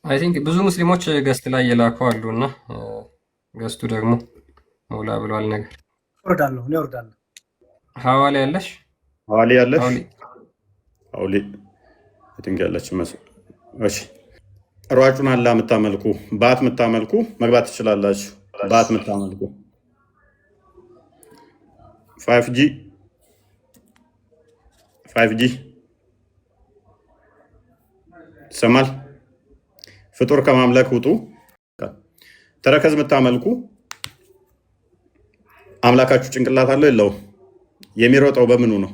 አይ ቲንክ ብዙ ሙስሊሞች ገስት ላይ የላኩ አሉና ገስቱ ደግሞ ሞላ ብሏል ነገር እወርዳለሁ። ሐዋላ ያለሽ ሐዋሊ ያለሽ ሐዋሊ ሐዋሊ እንትን ያለች መስል እሺ። ሯጩን አላ የምታመልኩ ባት የምታመልኩ መግባት ትችላላችሁ። ባት የምታመልኩ 5G 5G ይሰማል። ፍጡር ከማምለክ ውጡ። ተረከዝ የምታመልኩ አምላካችሁ ጭንቅላት አለው የለው? የሚሮጠው በምኑ ነው?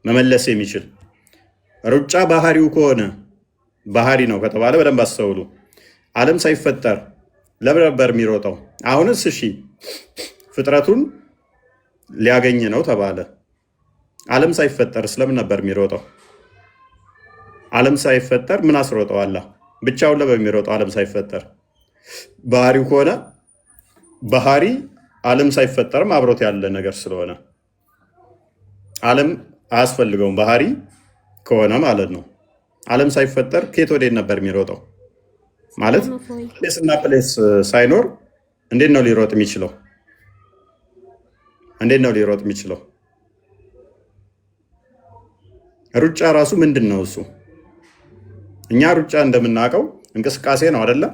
መመለስ የሚችል ሩጫ ባህሪው ከሆነ ባህሪ ነው ከተባለ በደንብ አስተውሉ። ዓለም ሳይፈጠር ለምን ነበር የሚሮጠው? አሁንስ እሺ ፍጥረቱን ሊያገኝ ነው ተባለ። ዓለም ሳይፈጠር ስለምን ነበር የሚሮጠው? ዓለም ሳይፈጠር ምን አስሮጠው? አላ ብቻውን ለበሚሮጠው ዓለም ሳይፈጠር ባህሪው ከሆነ ባህሪ ዓለም ሳይፈጠርም አብሮት ያለ ነገር ስለሆነ ዓለም አያስፈልገውም ባህሪ ከሆነ ማለት ነው። ዓለም ሳይፈጠር ከየት ወዴት ነበር የሚሮጠው? ማለት ፕሌስ እና ፕሌስ ሳይኖር እንዴት ነው ሊሮጥ የሚችለው? እንዴት ነው ሊሮጥ የሚችለው? ሩጫ ራሱ ምንድን ነው እሱ? እኛ ሩጫ እንደምናውቀው እንቅስቃሴ ነው አይደለም?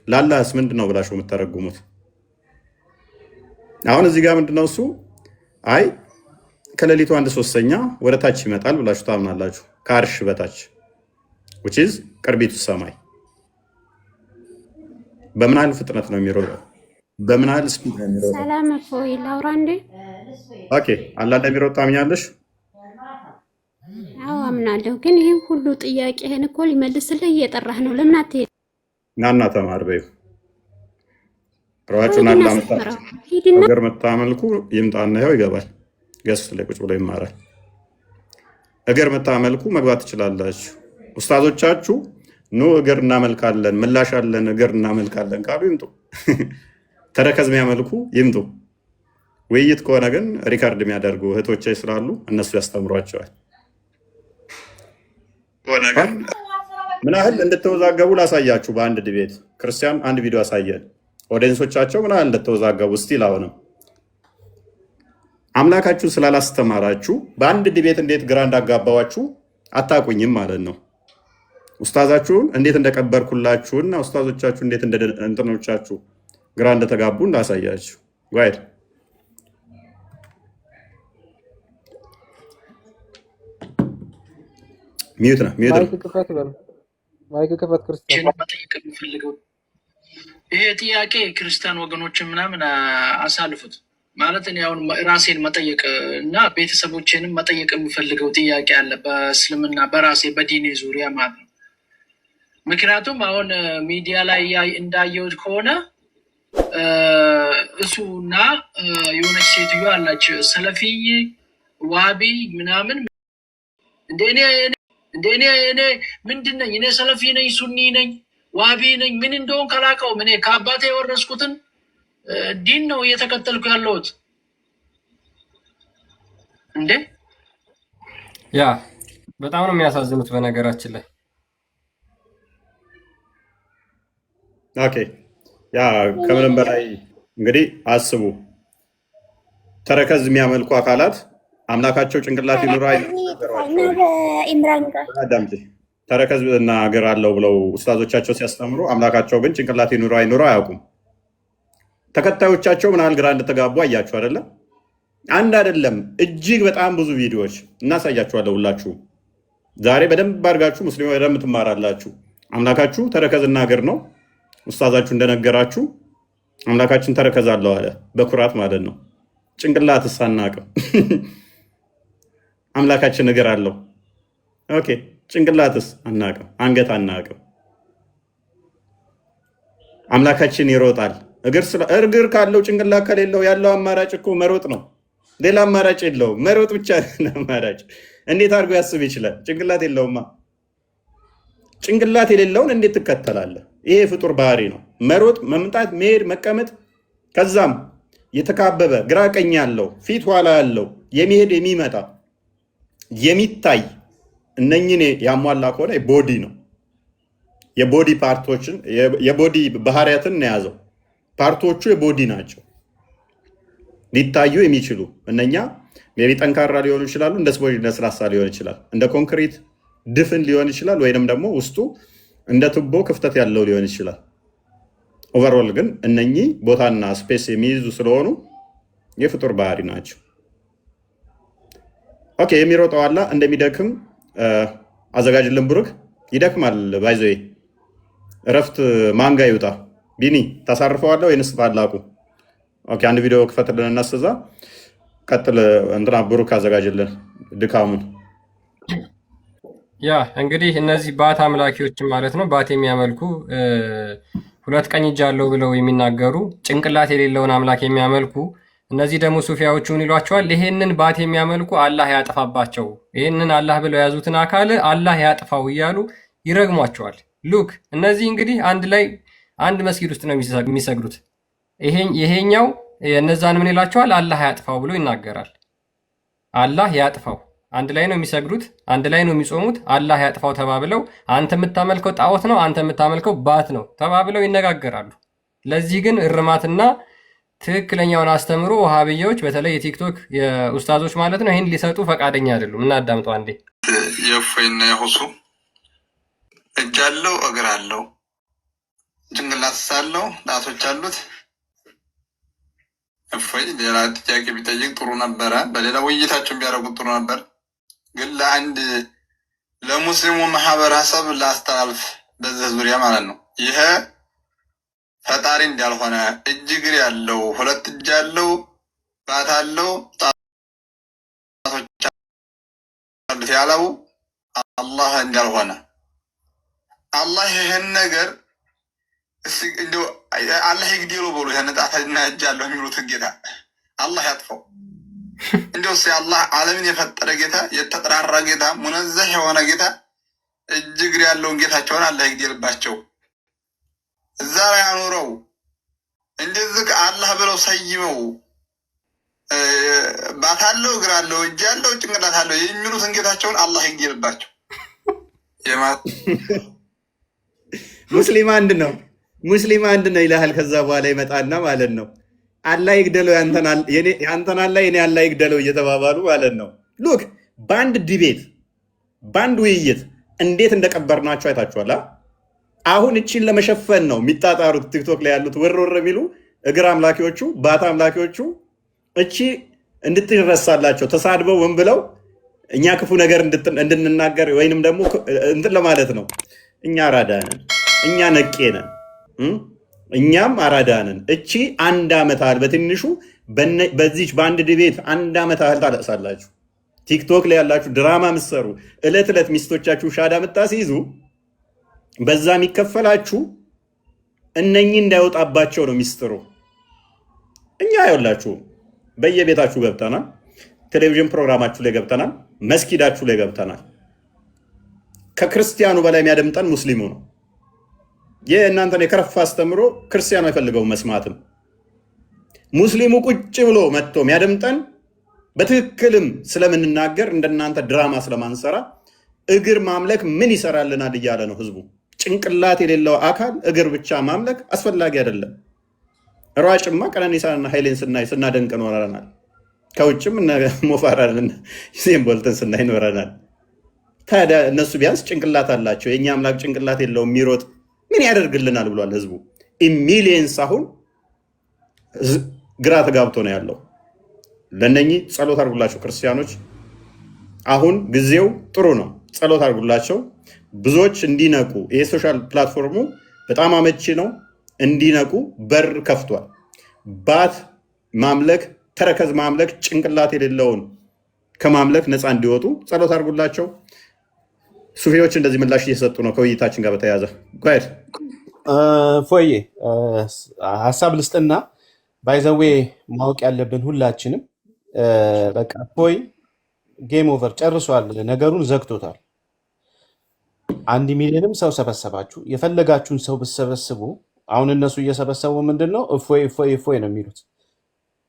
ላላስ ምንድን ነው ብላችሁ የምተረጉሙት? አሁን እዚህ ጋር ምንድን ነው እሱ? አይ ከሌሊቱ 1/3 ወደ ታች ይመጣል ብላችሁ ታምናላችሁ። ከአርሽ በታች which is ቅርቢቱ ሰማይ። በምን ያህል ፍጥነት ነው የሚሮጠው? በምን ያህል ስፒድ ነው የሚሮጠው? ሰላም እፎይ ላውራ እንዴ? ኦኬ አላህ እንደሚሮጥ ታምኛለሽ? አዎ አምናለሁ። ግን ይህ ሁሉ ጥያቄህን እኮ ሊመልስልህ እየጠራህ ነው። ለምን አትሄድ? ናና ተማር በይው። ሯጩን አላህ ነገር መታመልኩ ይምጣና ይኸው ይገባል። ገስ ላይ ቁጭ ብሎ ይማራል። እግር መታመልኩ መግባት ትችላላችሁ። ኡስታዞቻችሁ ኑ እግር እናመልካለን ምላሽ አለን እግር እናመልካለን ካሉ ይምጡ። ተረከዝ የሚያመልኩ ይምጡ። ውይይት ከሆነ ግን ሪካርድ የሚያደርጉ እህቶቼ ስላሉ እነሱ ያስተምሯቸዋል። ምን ያህል እንድትወዛገቡ ላሳያችሁ። በአንድ ዲቤት ክርስቲያን አንድ ቪዲዮ አሳየን። ኦዲየንሶቻቸው ምን ያህል እንደተወዛገቡ ስቲል አሁንም አምላካችሁ ስላላስተማራችሁ በአንድ ዲቤት እንዴት ግራ እንዳጋባዋችሁ አታቁኝም ማለት ነው። ኡስታዛችሁን እንዴት እንደቀበርኩላችሁና ኡስታዞቻችሁ እንዴት እንትኖቻችሁ ግራ እንደተጋቡ እንዳሳያችሁ። ጋይድ ሚዩት ነው ሚዩት ነው። ማይክ ከፈት ክርስቲያን መጠየቅ የምፈልገው ይሄ ጥያቄ ክርስቲያን ወገኖችን ምናምን አሳልፉት ማለት እኔ አሁን ራሴን መጠየቅ እና ቤተሰቦቼንም መጠየቅ የምፈልገው ጥያቄ አለ በእስልምና በራሴ በዲኔ ዙሪያ ማለት ነው። ምክንያቱም አሁን ሚዲያ ላይ እንዳየሁት ከሆነ እሱና የሆነች ሴትዮ አላች ሰለፊይ ዋቢ ምናምን እንደኔ እኔ ምንድን ነኝ? እኔ ሰለፊ ነኝ፣ ሱኒ ነኝ፣ ዋቢ ነኝ፣ ምን እንደሆን ከላቀውም እኔ ከአባቴ የወረስኩትን ዲን ነው እየተከተልኩ ያለሁት። እንዴ ያ በጣም ነው የሚያሳዝኑት በነገራችን ላይ። ኦኬ ያ ከምንም በላይ እንግዲህ አስቡ። ተረከዝ የሚያመልኩ አካላት አምላካቸው ጭንቅላት ይኑራ ተረከዝ እና እግር አለው ብለው ኡስታዞቻቸው ሲያስተምሩ አምላካቸው ግን ጭንቅላት ይኑራ አይኑራ አያውቁም። ተከታዮቻቸው ምን ያህል ግራ እንደተጋቡ አያችሁ አይደለም? አንድ አይደለም እጅግ በጣም ብዙ ቪዲዮዎች እናሳያችኋለሁ። ሁላችሁ ዛሬ በደንብ አድርጋችሁ ሙስሊሞች በደንብ ትማራላችሁ። አምላካችሁ ተረከዝና እግር ነው። ኡስታዛችሁ እንደነገራችሁ አምላካችን ተረከዝ አለው አለ፣ በኩራት ማለት ነው። ጭንቅላትስ አናውቅም። አምላካችን እግር አለው። ኦኬ ጭንቅላትስ አናውቅም፣ አንገት አናውቅም። አምላካችን ይሮጣል። እግር ካለው ጭንቅላት ከሌለው ያለው አማራጭ እኮ መሮጥ ነው። ሌላ አማራጭ የለውም። መሮጥ ብቻ አማራጭ። እንዴት አድርጎ ያስብ ይችላል? ጭንቅላት የለውማ። ጭንቅላት የሌለውን እንዴት ትከተላለህ? ይሄ ፍጡር ባህሪ ነው። መሮጥ፣ መምጣት፣ መሄድ፣ መቀመጥ፣ ከዛም የተካበበ ግራ ቀኝ ያለው ፊት ኋላ ያለው የሚሄድ የሚመጣ የሚታይ እነኝን ያሟላ ከሆነ ቦዲ ነው። የቦዲ ፓርቶችን የቦዲ ባህሪያትን ነው የያዘው። ፓርቶቹ የቦዲ ናቸው ሊታዩ የሚችሉ እነኛ ሜቢ ጠንካራ ሊሆኑ ይችላሉ፣ እንደ ስፖንጅ ለስላሳ ሊሆን ይችላል፣ እንደ ኮንክሪት ድፍን ሊሆን ይችላል፣ ወይንም ደግሞ ውስጡ እንደ ቱቦ ክፍተት ያለው ሊሆን ይችላል። ኦቨርኦል ግን እነኚህ ቦታና ስፔስ የሚይዙ ስለሆኑ የፍጡር ባህሪ ናቸው። ኦኬ የሚሮጠው አላህ እንደሚደክም አዘጋጅልን። ብሩክ ይደክማል። ባይዘ እረፍት ማንጋ ይውጣ። ቢኒ ታሳርፈዋለህ ወይንስ ታላቁ? ኦኬ አንድ ቪዲዮ ክፈትልን እና እስከዛ ቀጥል። እንትና ብሩክ አዘጋጅልን ድካሙን። ያ እንግዲህ እነዚህ ባት አምላኪዎችን ማለት ነው፣ ባት የሚያመልኩ ሁለት ቀኝ እጅ አለው ብለው የሚናገሩ ጭንቅላት የሌለውን አምላክ የሚያመልኩ እነዚህ ደግሞ ሱፊያዎቹ ምን ይሏቸዋል? ይሄንን ባት የሚያመልኩ አላህ ያጥፋባቸው፣ ይሄንን አላህ ብለው የያዙትን አካል አላህ ያጥፋው እያሉ ይረግሟቸዋል። ሉክ እነዚህ እንግዲህ አንድ ላይ አንድ መስጊድ ውስጥ ነው የሚሰግዱት። ይሄኛው እነዛን ምን ይላቸዋል? አላህ ያጥፋው ብሎ ይናገራል። አላህ ያጥፋው። አንድ ላይ ነው የሚሰግዱት፣ አንድ ላይ ነው የሚጾሙት። አላህ ያጥፋው ተባብለው አንተ የምታመልከው ጣዖት ነው፣ አንተ የምታመልከው ባት ነው ተባብለው ይነጋገራሉ። ለዚህ ግን እርማትና ትክክለኛውን አስተምሮ ወሃብያዎች በተለይ የቲክቶክ የኡስታዞች ማለት ነው ይህን ሊሰጡ ፈቃደኛ አይደሉም። እናዳምጠው አንዴ። የእፎይና የሁሱ እጅ አለው፣ እግር አለው፣ ጭንቅላት አለው፣ ጣቶች አሉት። እፎይ ሌላ ጥያቄ ቢጠይቅ ጥሩ ነበረ። በሌላ ውይይታቸውን ቢያደርጉት ጥሩ ነበር። ግን ለአንድ ለሙስሊሙ ማህበረሰብ ላስተላልፍ በዚህ ዙሪያ ማለት ነው ይሄ ፈጣሪ እንዳልሆነ እጅ እግር ያለው ሁለት እጅ ያለው ባት አለው ጣቶች አሉት ያለው አላህ እንዳልሆነ አላህ ይህን ነገር እንደው አላህ ይግደለው ብሎ ይህን ጣትና እጅ ያለው የሚሉትን ጌታ አላህ ያጥፈው። እንደው አላህ ዓለምን የፈጠረ ጌታ የተጠራራ ጌታ ሙነዘህ የሆነ ጌታ እጅ እግር ያለውን ጌታቸውን አላህ ይግደልባቸው። እዛ ላይ አኑረው እንደዚህ አላህ ብለው ሰይመው ባት አለው እግር አለው እጅ አለው ጭንቅላት አለው የሚሉትን ጌታቸውን አላህ ይግደልባቸው። ሙስሊም አንድ ነው፣ ሙስሊም አንድ ነው ይልሃል። ከዛ በኋላ ይመጣና ማለት ነው አላህ ይግደለው ያንተን አላህ የኔ አላህ ይግደለው እየተባባሉ ማለት ነው። ሉክ በአንድ ዲቤት በአንድ ውይይት እንዴት እንደቀበርናቸው አይታችኋል። አሁን እቺን ለመሸፈን ነው የሚጣጣሩት ቲክቶክ ላይ ያሉት ወርወር የሚሉ እግር አምላኪዎቹ ባት አምላኪዎቹ እቺ እንድትረሳላቸው ተሳድበው ምን ብለው እኛ ክፉ ነገር እንድንናገር ወይንም ደግሞ እንትን ለማለት ነው። እኛ አራዳ ነን፣ እኛ ነቄ ነን፣ እኛም አራዳ ነን። እቺ አንድ ዓመት ያህል በትንሹ በዚች በአንድ ዲቤት አንድ ዓመት ያህል ታለቅሳላችሁ። ቲክቶክ ላይ ያላችሁ ድራማ ምሰሩ እለት ዕለት ሚስቶቻችሁ ሻዳ ምታስይዙ በዛ የሚከፈላችሁ እነኚህ እንዳይወጣባቸው ነው ሚስጥሩ። እኛ አይወላችሁ በየቤታችሁ ገብተናል፣ ቴሌቪዥን ፕሮግራማችሁ ላይ ገብተናል፣ መስጊዳችሁ ላይ ገብተናል። ከክርስቲያኑ በላይ የሚያደምጠን ሙስሊሙ ነው። የእናንተን የከረፋ አስተምሮ ክርስቲያኑ አይፈልገውም መስማትም። ሙስሊሙ ቁጭ ብሎ መጥቶ የሚያደምጠን በትክክልም ስለምንናገር እንደናንተ ድራማ ስለማንሰራ እግር ማምለክ ምን ይሰራልናል እያለ ነው ህዝቡ። ጭንቅላት የሌለው አካል እግር ብቻ ማምለክ አስፈላጊ አይደለም። ሯጭማ ቀነኒሳንና ኃይሌን ስናደንቅ ኖረናል። ከውጭም ሞፋራን ዩሴን ቦልትን ስናይ ኖረናል። ታዲያ እነሱ ቢያንስ ጭንቅላት አላቸው። የእኛ አምላክ ጭንቅላት የለውም የሚሮጥ ምን ያደርግልናል ብሏል ህዝቡ። ሚሊየንስ አሁን ግራ ተጋብቶ ነው ያለው። ለእነኚህ ጸሎት አድርጉላቸው ክርስቲያኖች። አሁን ጊዜው ጥሩ ነው። ጸሎት አድርጉላቸው። ብዙዎች እንዲነቁ ይሄ ሶሻል ፕላትፎርሙ በጣም አመቺ ነው። እንዲነቁ በር ከፍቷል። ባት ማምለክ፣ ተረከዝ ማምለክ፣ ጭንቅላት የሌለውን ከማምለክ ነፃ እንዲወጡ ጸሎት አድርጉላቸው። ሱፊዎች እንደዚህ ምላሽ እየሰጡ ነው ከውይይታችን ጋር በተያያዘ ጓድ ፎዬ ሀሳብ ልስጥና ባይዘዌ ማወቅ ያለብን ሁላችንም በቃ ፎይ ጌም ኦቨር ጨርሷል፣ ነገሩን ዘግቶታል። 1 ሚሊዮንም ሰው ሰበሰባችሁ፣ የፈለጋችሁን ሰው ብሰበስቡ አሁን እነሱ እየሰበሰቡ ምንድን ነው እፎይ እፎይ እፎይ ነው የሚሉት።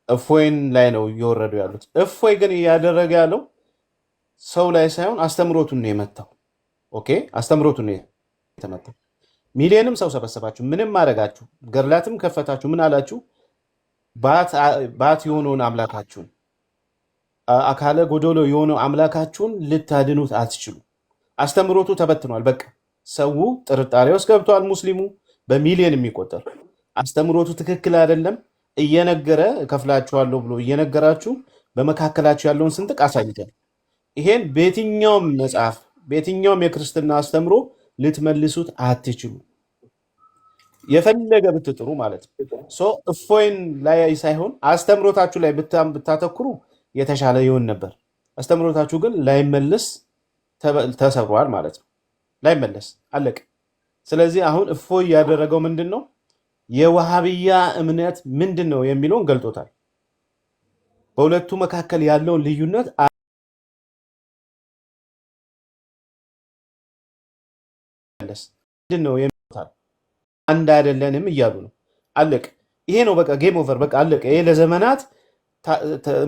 እፎይን ላይ ነው እየወረዱ ያሉት። እፎይ ግን እያደረገ ያለው ሰው ላይ ሳይሆን አስተምሮቱን ነው የመታው። ኦኬ አስተምሮቱን ነው የተመታው። ሚሊዮንም ሰው ሰበሰባችሁ፣ ምንም አደረጋችሁ፣ ገድላትም ከፈታችሁ፣ ምን አላችሁ? ባት የሆነውን አምላካችሁን አካለ ጎዶሎ የሆነው አምላካችሁን ልታድኑት አትችሉ። አስተምሮቱ ተበትኗል። በቃ ሰው ጥርጣሬ ውስጥ ገብቷል። ሙስሊሙ በሚሊዮን የሚቆጠር አስተምሮቱ ትክክል አይደለም እየነገረ እከፍላችኋለሁ ብሎ እየነገራችሁ በመካከላችሁ ያለውን ስንጥቅ አሳይቷል። ይሄን በየትኛውም መጽሐፍ በየትኛውም የክርስትና አስተምሮ ልትመልሱት አትችሉ፣ የፈለገ ብትጥሩ ማለት ነው። እፎይን ላይ ሳይሆን አስተምሮታችሁ ላይ ብታተኩሩ የተሻለ ይሆን ነበር። አስተምሮታችሁ ግን ላይመለስ ተሰብሯል ማለት ነው። ላይመለስ አለቀ። ስለዚህ አሁን እፎይ ያደረገው ምንድን ነው? የዋሃብያ እምነት ምንድን ነው የሚለውን ገልጦታል። በሁለቱ መካከል ያለውን ልዩነት ምንድን ነው የሚሉታል። አንድ አይደለንም እያሉ ነው። አለቀ። ይሄ ነው በቃ ጌም ኦቨር። በቃ አለቀ። ይሄ ለዘመናት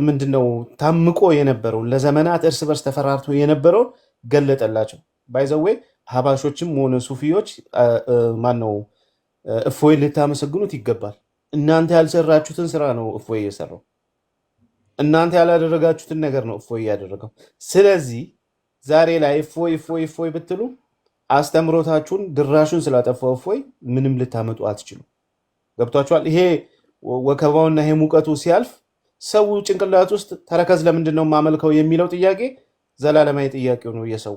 ምንድነው ታምቆ የነበረውን ለዘመናት እርስ በርስ ተፈራርቶ የነበረውን ገለጠላቸው። ባይዘዌ ሀባሾችም ሆነ ሱፊዎች ማነው እፎይ ልታመሰግኑት ይገባል። እናንተ ያልሰራችሁትን ስራ ነው እፎይ የሰራው። እናንተ ያላደረጋችሁትን ነገር ነው እፎይ ያደረገው። ስለዚህ ዛሬ ላይ እፎይ እፎይ እፎይ ብትሉ አስተምሮታችሁን ድራሹን ስላጠፋው እፎይ ምንም ልታመጡ አትችሉ። ገብቷችኋል? ይሄ ወከባውና ይሄ ሙቀቱ ሲያልፍ ሰው ጭንቅላት ውስጥ ተረከዝ ለምንድን ነው የማመልከው የሚለው ጥያቄ ዘላለማዊ ጥያቄው ነው። የሰው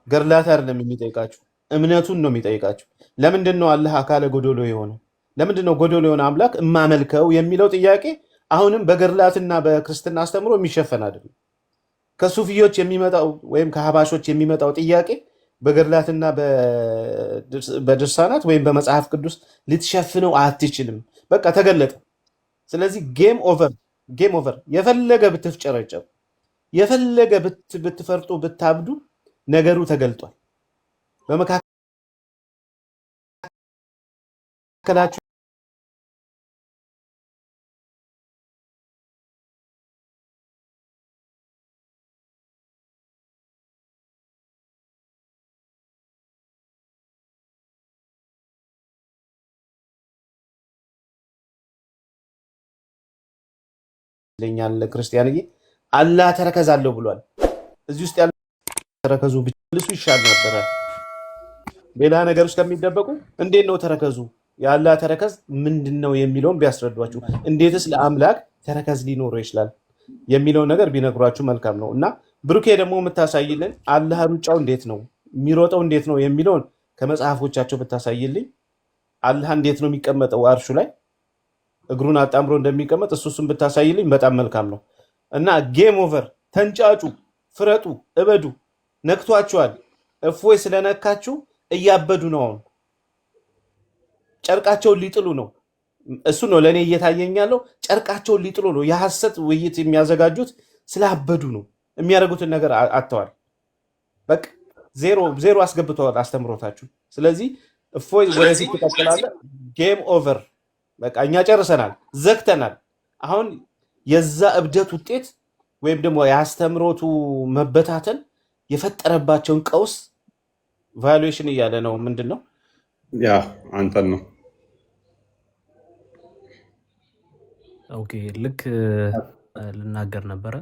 ገድላት አይደለም የሚጠይቃችሁ፣ እምነቱን ነው የሚጠይቃችሁ። ለምንድን ነው አላህ አካለ ጎዶሎ የሆነው? ለምንድን ነው ጎዶሎ የሆነ አምላክ የማመልከው የሚለው ጥያቄ አሁንም በገድላትና በክርስትና አስተምሮ የሚሸፈን አይደለም። ከሱፊዮች የሚመጣው ወይም ከሀባሾች የሚመጣው ጥያቄ በገድላትና በድርሳናት ወይም በመጽሐፍ ቅዱስ ልትሸፍነው አትችልም። በቃ ተገለጠ። ስለዚህ ጌም ኦቨር፣ ጌም ኦቨር። የፈለገ ብትፍጨረጨሩ፣ የፈለገ ብትፈርጡ፣ ብታብዱ ነገሩ ተገልጧል። በመካከላችሁ ለኛል ለክርስቲያንዬ አላህ ተረከዛለሁ ብሏል። እዚህ ውስጥ ያለ ተረከዙ ብቻ ይሻል ነበረ። ሌላ ነገር ውስጥ ከሚደበቁ እንዴት ነው ተረከዙ የአላህ ተረከዝ ምንድነው የሚለውን ቢያስረዷችሁ፣ እንዴትስ ለአምላክ ተረከዝ ሊኖረው ይችላል የሚለውን ነገር ቢነግሯችሁ መልካም ነው። እና ብሩኬ ደግሞ የምታሳይልን አላህ ሩጫው እንዴት ነው የሚሮጠው እንዴት ነው የሚለውን ከመጽሐፎቻቸው ብታሳይልኝ፣ አላህ እንዴት ነው የሚቀመጠው አርሹ ላይ እግሩን አጣምሮ እንደሚቀመጥ እሱን ብታሳይልኝ በጣም መልካም ነው። እና ጌም ኦቨር። ተንጫጩ፣ ፍረጡ፣ እበዱ። ነክቷችኋል። እፎይ ስለነካችሁ እያበዱ ነው። አሁን ጨርቃቸውን ሊጥሉ ነው። እሱ ነው ለእኔ እየታየኝ ያለው። ጨርቃቸውን ሊጥሉ ነው። የሐሰት ውይይት የሚያዘጋጁት ስላበዱ ነው። የሚያደርጉትን ነገር አጥተዋል። በቃ ዜሮ አስገብተዋል አስተምሮታችሁ። ስለዚህ እፎይ ወደፊት ትቀጥላለ። ጌም ኦቨር። በቃ እኛ ጨርሰናል፣ ዘግተናል። አሁን የዛ እብደት ውጤት ወይም ደግሞ የአስተምሮቱ መበታተን የፈጠረባቸውን ቀውስ ቫሉዌሽን እያለ ነው። ምንድን ነው ያ አንተን ነው። ኦኬ ልክ ልናገር ነበረ።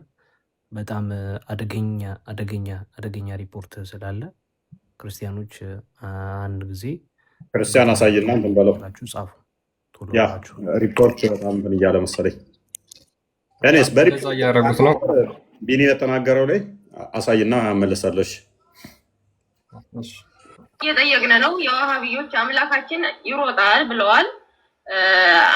በጣም አደገኛ ሪፖርት ስላለ ክርስቲያኖች አንድ ጊዜ ክርስቲያን አሳይና እንትን በለው ጻፉ። ያ ሪፖርት በጣም እንትን እያለ መሰለኝ። እኔስ እንደዛ እያደረጉት ነው። ቢኒ የተናገረው ላይ አሳይና መለሳለሽ። እየጠየቅን ነው። የዋሃብዮች አምላካችን ይሮጣል ብለዋል።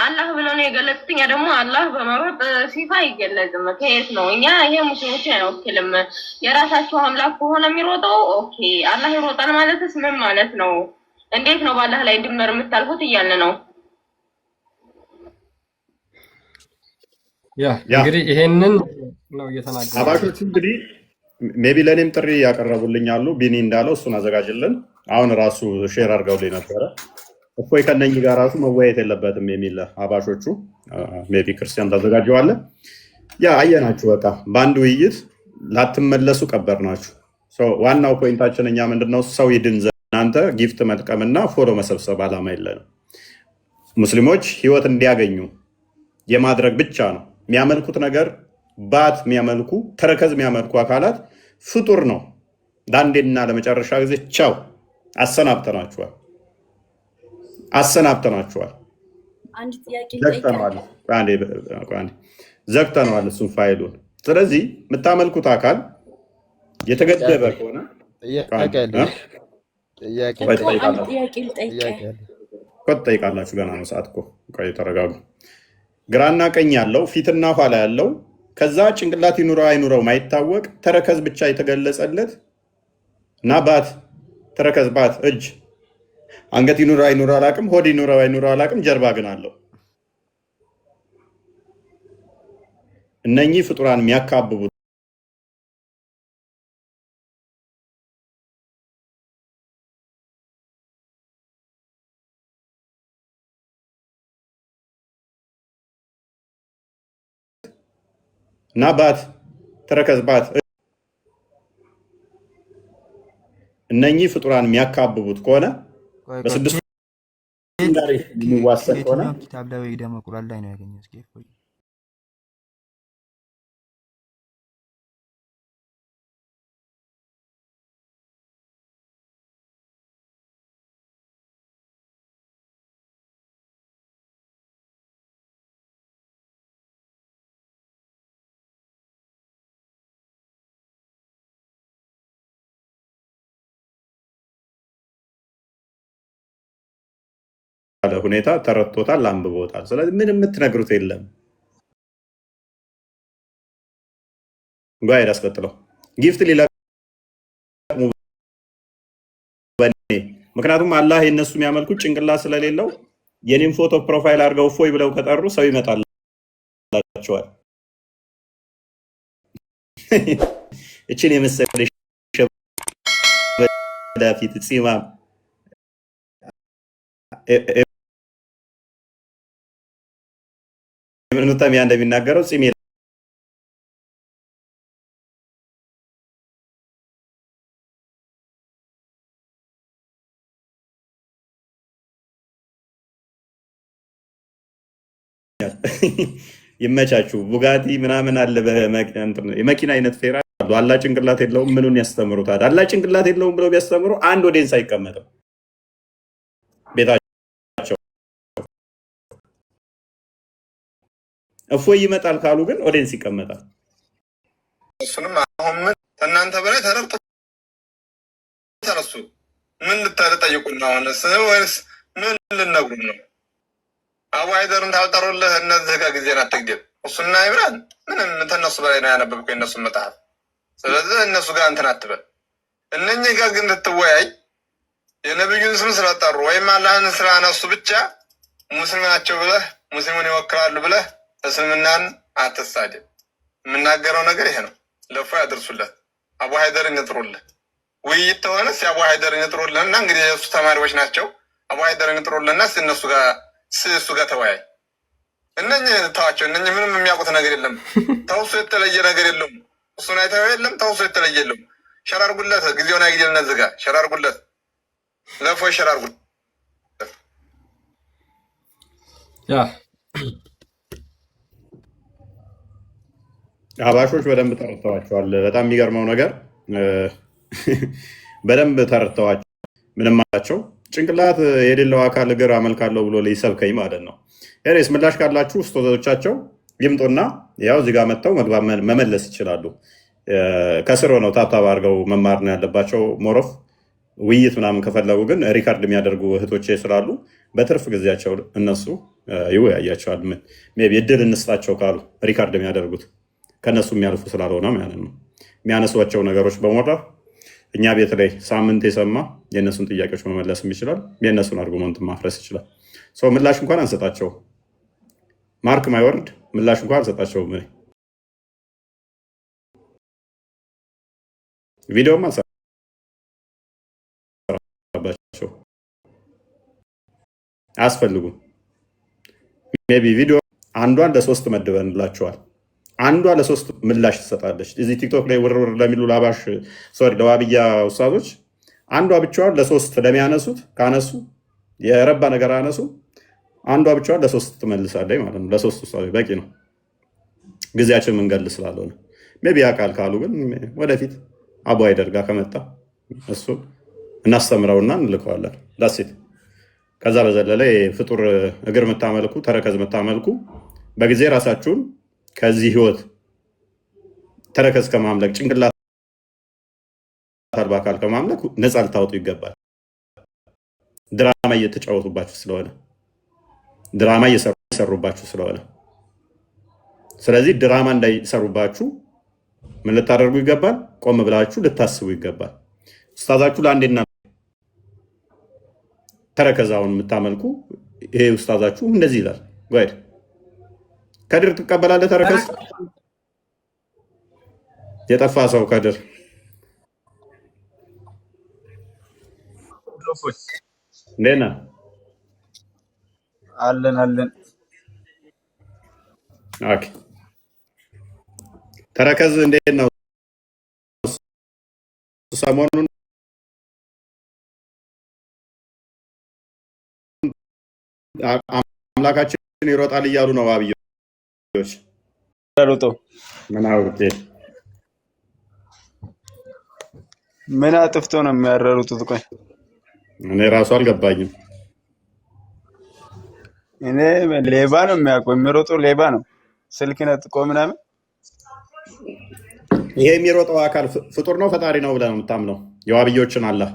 አላህ ብለው ነው የገለጹት። እኛ ደግሞ አላህ በመሮጥ ሲፋ አይገለጽም። ከየት ነው? እኛ ይሄ ሙስሊሞችን አይወክልም። የራሳቸው አምላክ ከሆነ የሚሮጠው ኦኬ፣ አላህ ይሮጣል ማለትስ ምን ማለት ነው? እንዴት ነው በአላህ ላይ ድመር የምታልፉት እያልን ነው። ያ እንግዲህ ይሄንን ነው እየተናገሩ አባሾች። እንግዲህ ሜቢ ለእኔም ጥሪ ያቀረቡልኝ አሉ። ቢኒ እንዳለው እሱን አዘጋጅልን። አሁን ራሱ ሼር አድርገውልኝ ነበረ። እፎይ ከነኚህ ጋር ራሱ መወያየት የለበትም የሚል አባሾቹ። ሜቢ ክርስቲያን ታዘጋጀዋለህ። ያ አየናችሁ። በቃ በአንድ ውይይት ላትመለሱ ቀበር ናችሁ። ዋናው ፖይንታችን እኛ ምንድነው ሰው ይድን ዘንድ እንደናንተ ጊፍት መልቀምና ፎሎ መሰብሰብ ዓላማ የለንም። ሙስሊሞች ህይወት እንዲያገኙ የማድረግ ብቻ ነው። የሚያመልኩት ነገር ባት የሚያመልኩ ተረከዝ የሚያመልኩ አካላት ፍጡር ነው። ለአንዴና ለመጨረሻ ጊዜ ቻው፣ አሰናብተናችኋል። ዘግተነዋል እሱን ፋይሉን። ስለዚህ የምታመልኩት አካል የተገደበ ከሆነ ትጠይቃላችሁ። ገና ነው ሰዓት እኮ። ተረጋጉ። ግራና ቀኝ ያለው ፊትና ኋላ ያለው ከዛ ጭንቅላት ይኑረው አይኑረው ማይታወቅ ተረከዝ ብቻ የተገለጸለት እና ባት ተረከዝ ባት እጅ አንገት ይኑረው አይኑረው አላቅም፣ ሆድ ይኑረው አይኑረው አላቅም፣ ጀርባ ግን አለው። እነኚህ ፍጡራን የሚያካብቡት እና ባት ተረከዝ ባት እነኚህ ፍጡራን የሚያካብቡት ከሆነ በስድስቱ የሚዋሰን ከሆነ ኪታብ ላይ ወይ ደግሞ ቁርአን ላይ ነው ያገኘው። እስኪ ሁኔታ ተረድቶታል፣ አንብቦታል። ስለዚህ ምን የምትነግሩት የለም። ጓይድ አስቀጥለው ጊፍት ሊለቅሙ ምክንያቱም አላህ የነሱ የሚያመልኩት ጭንቅላት ስለሌለው የኔም ፎቶ ፕሮፋይል አድርገው እፎይ ብለው ከጠሩ ሰው ይመጣላቸዋል። እችን የመሰለ ፊት ፂማ ኢብኑ ተይሚያ እንደሚናገረው ፂም ይመቻችሁ። ቡጋቲ ምናምን አለ የመኪና አይነት ፌራ አሉ። አላህ ጭንቅላት የለውም ምኑን ያስተምሩታል? አላህ ጭንቅላት የለውም ብለው ቢያስተምሩ አንድ ኦዲየንስ አይቀመጥም ቤታቸው። እፎይ ይመጣል ካሉ ግን ኦዲየንስ ይቀመጣል። እሱንም አሁን ምን እናንተ በላይ ተነሱ ምን ልታጠይቁን ነው? አሁንስ ወይስ ምን ልነግሩን ነው? አቡ ሀይደርን ታልጠሩልህ እነዚህ ጋር ጊዜን አትግደል። እሱና ይብራን ምንም ተነሱ በላይ ነው ያነበብከው የነሱን መጽሐፍ። ስለዚህ እነሱ ጋር እንትን አትበል። እነኚህ ጋር ግን ልትወያይ የነብዩን ስም ስለጠሩ ወይም አላህን ስላነሱ ብቻ ሙስሊም ናቸው ብለህ ሙስሊሙን ይወክላሉ ብለህ እስልምናን አትሳደብ። የምናገረው ነገር ይሄ ነው። ለፎ ያደርሱለት፣ አቡ ሀይደርን ይጥሩልህ። ውይይት ተሆነስ የአቡ ሀይደርን ይጥሩልህና እንግዲህ የእሱ ተማሪዎች ናቸው። አቡ ሀይደርን ይጥሩልህና እሱ ጋር ተወያይ። እነኝህ ተዋቸው። እነኝህ ምንም የሚያውቁት ነገር የለም። ተውሱ የተለየ ነገር የለም። እሱን አይተው የለም። ተውሱ የተለየ የለም። ሸራርጉለት፣ ጊዜውን አይግደልነት ዝጋ። ሸራርጉለት፣ ለፎ ሸራርጉለት። አባሾች በደንብ ተረድተዋቸዋል። በጣም የሚገርመው ነገር በደንብ ተረድተዋቸው ምንም አላቸው። ጭንቅላት የሌለው አካል እግር አመልካለሁ ብሎ ሊሰብከኝ ማለት ነው። ሬስ ምላሽ ካላችሁ ኡስታዞቻቸው ይምጡና ያው እዚህ ጋር መጥተው መመለስ ይችላሉ። ከስር ሆነው ታብታብ አድርገው መማር ነው ያለባቸው። ሞሮፍ ውይይት ምናምን ከፈለጉ ግን ሪካርድ የሚያደርጉ እህቶቼ ስላሉ በትርፍ ጊዜያቸው እነሱ ይወያያቸዋል። ሜይ ቢ እድል እንስጣቸው ካሉ ሪካርድ የሚያደርጉት ከነሱ የሚያልፉ ስላልሆነ ማለት ነው። የሚያነሷቸው ነገሮች በሞላ እኛ ቤት ላይ ሳምንት የሰማ የእነሱን ጥያቄዎች መመለስም ይችላል። የእነሱን አርጉመንት ማፍረስ ይችላል። ሰው ምላሽ እንኳን አንሰጣቸው። ማርክ ማይወርድ ምላሽ እንኳን አንሰጣቸው። ቪዲዮም አንሰራባቸው አያስፈልጉም። ሜይ ቢ ቪዲዮ አንዷን ለሶስት መድበንላቸዋል። አንዷ ለሶስት ምላሽ ትሰጣለች። እዚህ ቲክቶክ ላይ ውርውር ለሚሉ ለአባሽ ለዋብያ ውሳዞች አንዷ ብቻዋን ለሶስት ለሚያነሱት ካነሱ የረባ ነገር አነሱ አንዷ ብቻዋን ለሶስት ትመልሳለች ማለት ነው። ለሶስት ውስጥ በቂ ነው። ጊዜያችን መንገድ ስላልሆነ ሜቢ ያውቃል ካሉ ግን ወደፊት አቡ አይደር ጋር ከመጣ እሱ እናስተምረውና እንልከዋለን። ዳሴት ከዛ በዘለለ ፍጡር እግር የምታመልኩ ተረከዝ የምታመልኩ በጊዜ ራሳችሁን ከዚህ ህይወት ተረከዝ ከማምለክ ጭንቅላት አልባ አካል ከማምለክ ነፃ ልታወጡ ይገባል። ድራማ እየተጫወቱባችሁ ስለሆነ ድራማ እየሰሩባችሁ ስለሆነ ስለዚህ ድራማ እንዳይሰሩባችሁ ምን ልታደርጉ ይገባል? ቆም ብላችሁ ልታስቡ ይገባል። ኡስታዛችሁ ለአንዴና ተረከዛውን የምታመልኩ ይሄ ኡስታዛችሁ እንደዚህ ይላል። ወይድ ከድር ትቀበላለህ? ተረከዝ የጠፋ ሰው ከድር እንዴት ነህ? አለን አለን። ኦኬ ተረከዝ እንዴት ነው? ሰሞኑን አምላካችን ይሮጣል እያሉ ነው አብዮች። ሩጦ ምን አውቄ ምን አጥፍቶ ነው የሚያረሩት? ቆይ እኔ ራሱ አልገባኝም። እኔ ሌባ ነው የሚያውቀው። የሚሮጠው ሌባ ነው። ስልክ ነጥቆ ምናምን። ይሄ የሚሮጠው አካል ፍጡር ነው ፈጣሪ ነው ብለህ ነው የምታምነው? የዋብዮችን አላህ